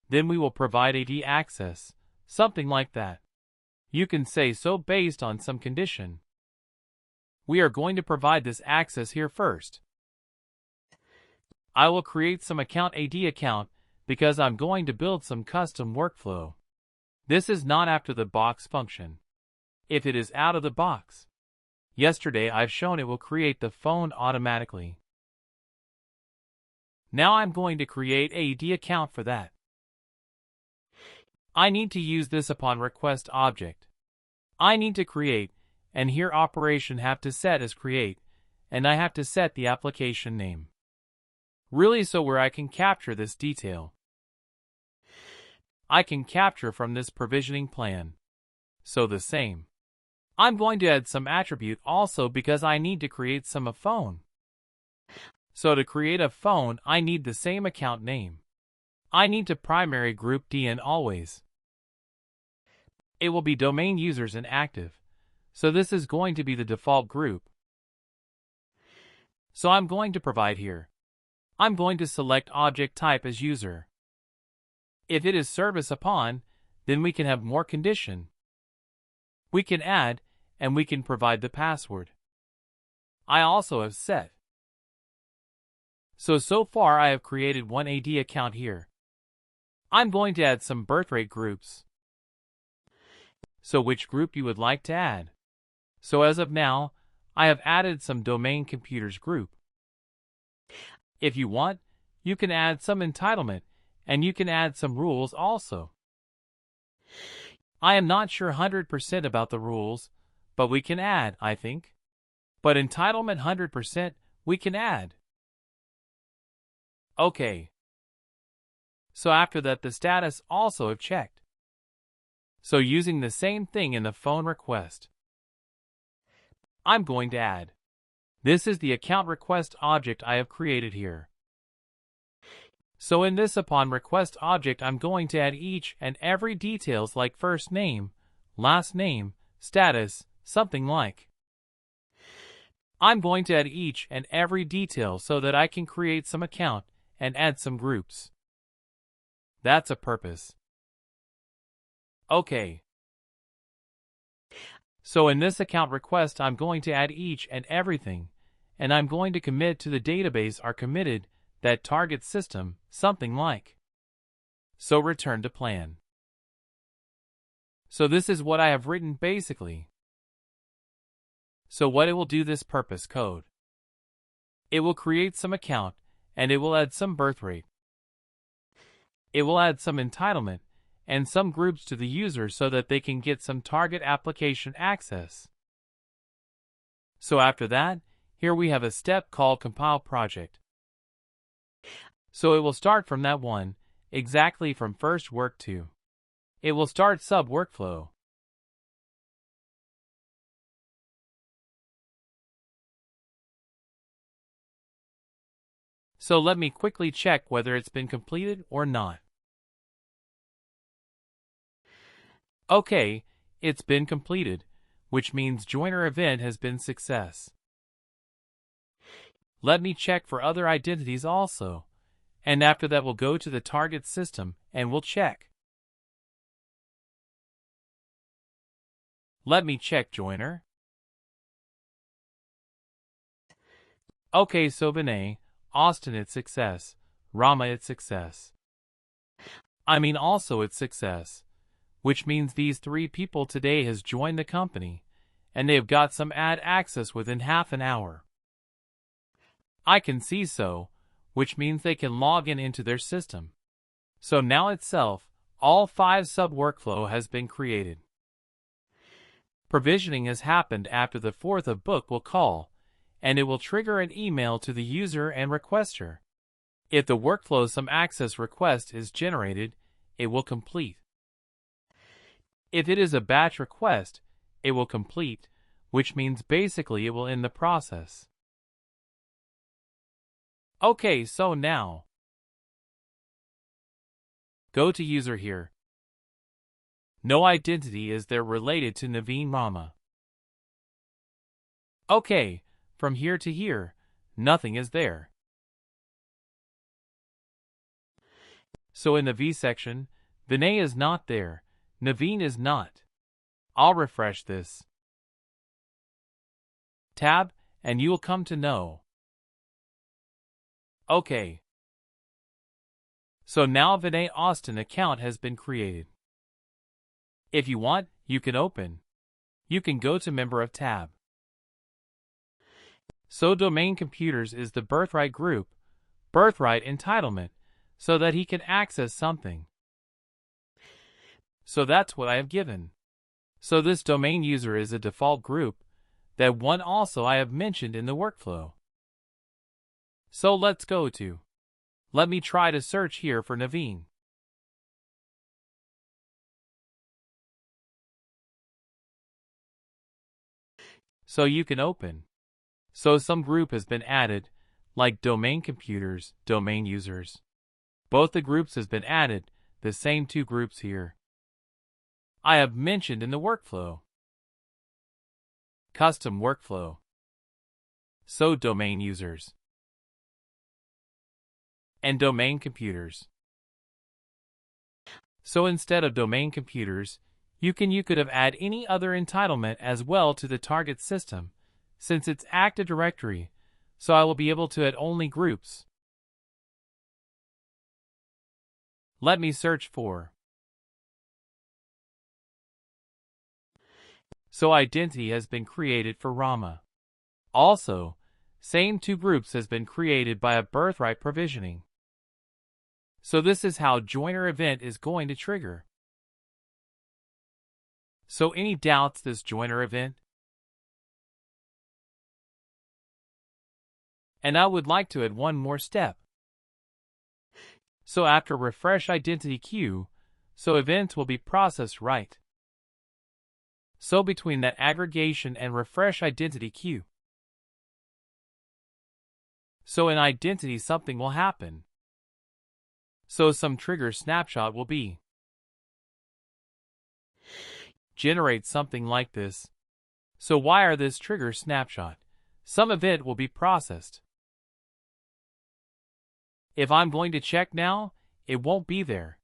Then we will provide AD access, something like that. You can say so based on some condition. We are going to provide this access here first. I will create some account AD account because I'm going to build some custom workflow. This is not after the box function. If it is out of the box, yesterday I've shown it will create the phone automatically. Now I'm going to create AD account for that. I need to use this upon request object. I need to create, and here operation have to set as create, and I have to set the application name. Really so where I can capture this detail. I can capture from this provisioning plan. So the same. I'm going to add some attribute also because I need to create some a phone. So to create a phone, I need the same account name. I need to primary group DN always. It will be domain users and active. So this is going to be the default group. So I'm going to provide here. I'm going to select object type as user. If it is service upon, then we can have more condition. We can add, and we can provide the password. I also have set. So far I have created one AD account here. I'm going to add some birth rate groups. So which group you would like to add? So as of now, I have added some domain computers group. If you want, you can add some entitlement, and you can add some rules also. I am not sure 100% about the rules, but we can add, I think. But entitlement 100% we can add. Okay. So after that the status also have checked. So using the same thing in the phone request, I'm going to add. This is the account request object I have created here. So in this upon request object I'm going to add each and every details like first name, last name, status, something like. I'm going to add each and every detail so that I can create some account and add some groups. That's a purpose. Okay. So in this account request I'm going to add each and everything, and I'm going to commit to the database are committed that target system, something like. So return to plan. So this is what I have written basically. So what it will do this purpose code. It will create some account, and it will add some birth rate. It will add some entitlement, and some groups to the user so that they can get some target application access. So after that, here we have a step called compile project. So it will start from that one, exactly from first work to. It will start sub workflow. So let me quickly check whether it's been completed or not. Okay, it's been completed, which means joiner event has been success. Let me check for other identities also, and after that we'll go to the target system and we'll check. Let me check joiner. Okay, so Vinay, Austin it's success, Rama it's success. I mean also it's success, which means these 3 people today has joined the company, and they have got some ad access within half an hour. I can see so, which means they can log in into their system. So now itself, all 5 sub-workflow has been created. Provisioning has happened after the 4th of book will call, and it will trigger an email to the user and requester. If the workflow some access request is generated, it will complete. If it is a batch request, it will complete, which means basically it will end the process. Okay, so now, go to user here. No identity is there related to Naveen Rama. Okay, from here to here, nothing is there. So in the V section, Vinay is not there, Naveen is not. I'll refresh this tab, and you'll come to know. Okay. So now Vinay Austin account has been created. If you want, you can open. You can go to Member of tab. So Domain Computers is the birthright group, birthright entitlement, so that he can access something. So that's what I have given. So this domain user is a default group, that one also I have mentioned in the workflow. So let's go to. Let me try to search here for Naveen. So you can open. So some group has been added, like domain computers, domain users. Both the groups has been added, the same two groups here. I have mentioned in the workflow. Custom workflow. So domain users. And domain computers. So instead of domain computers, you could have add any other entitlement as well to the target system, since it's Active Directory, so I will be able to add only groups. Let me search for. So identity has been created for Rama. Also, same two groups has been created by a birthright provisioning. So this is how joiner event is going to trigger. So any doubts this joiner event? And I would like to add one more step. So after refresh identity queue, so events will be processed right. So between that aggregation and refresh identity queue. So in identity something will happen. So some trigger snapshot will be. Generate something like this. So wire this trigger snapshot. Some event will be processed. If I'm going to check now, it won't be there.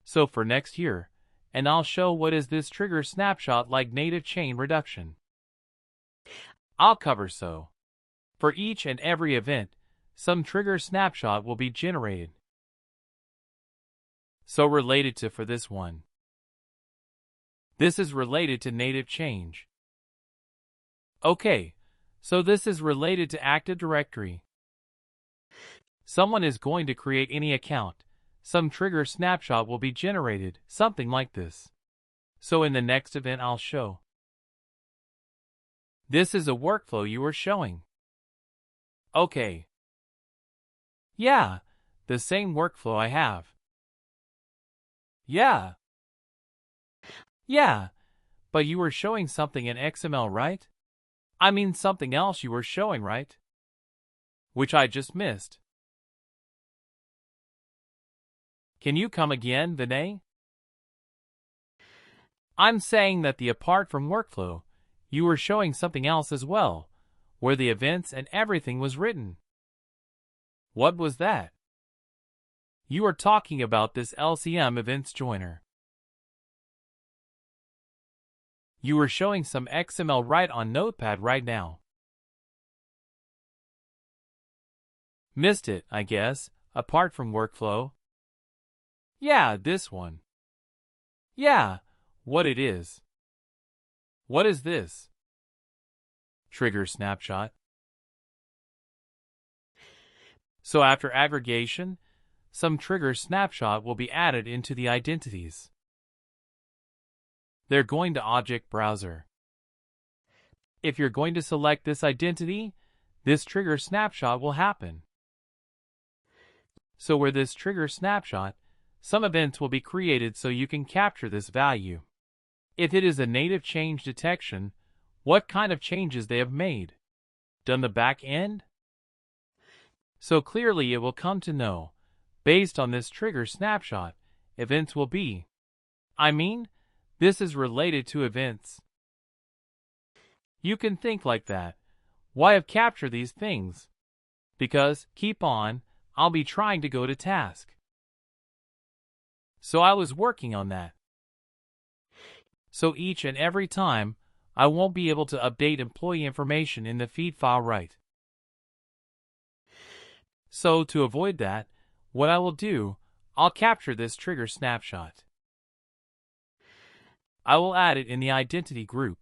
So for next year, and I'll show what is this trigger snapshot like native chain reduction. I'll cover so. For each and every event, some trigger snapshot will be generated. So related to for this one. This is related to native change. Okay, so this is related to Active Directory. Someone is going to create any account. Some trigger snapshot will be generated, something like this. So in the next event I'll show. This is a workflow you are showing. Okay. Yeah, the same workflow I have. Yeah. Yeah, but you were showing something in XML, right? I mean something else you were showing, right? Which I just missed. Can you come again, Vinay? I'm saying that the apart from workflow, you were showing something else as well, where the events and everything was written. What was that? You are talking about this LCM events joiner. You were showing some XML right on Notepad right now. Missed it, I guess, apart from workflow. Yeah, this one. Yeah, what it is. What is this? Trigger snapshot. So after aggregation, some trigger snapshot will be added into the identities. They're going to Object Browser. If you're going to select this identity, this trigger snapshot will happen. So where this trigger snapshot, some events will be created so you can capture this value. If it is a native change detection, what kind of changes they have made? Done the back end? So clearly it will come to know, based on this trigger snapshot, events will be. This is related to events. You can think like that. Why have captured these things? Because, keep on, I'll be trying to go to task. So I was working on that. So each and every time, I won't be able to update employee information in the feed file right. So to avoid that, what I will do, I'll capture this trigger snapshot. I will add it in the identity group.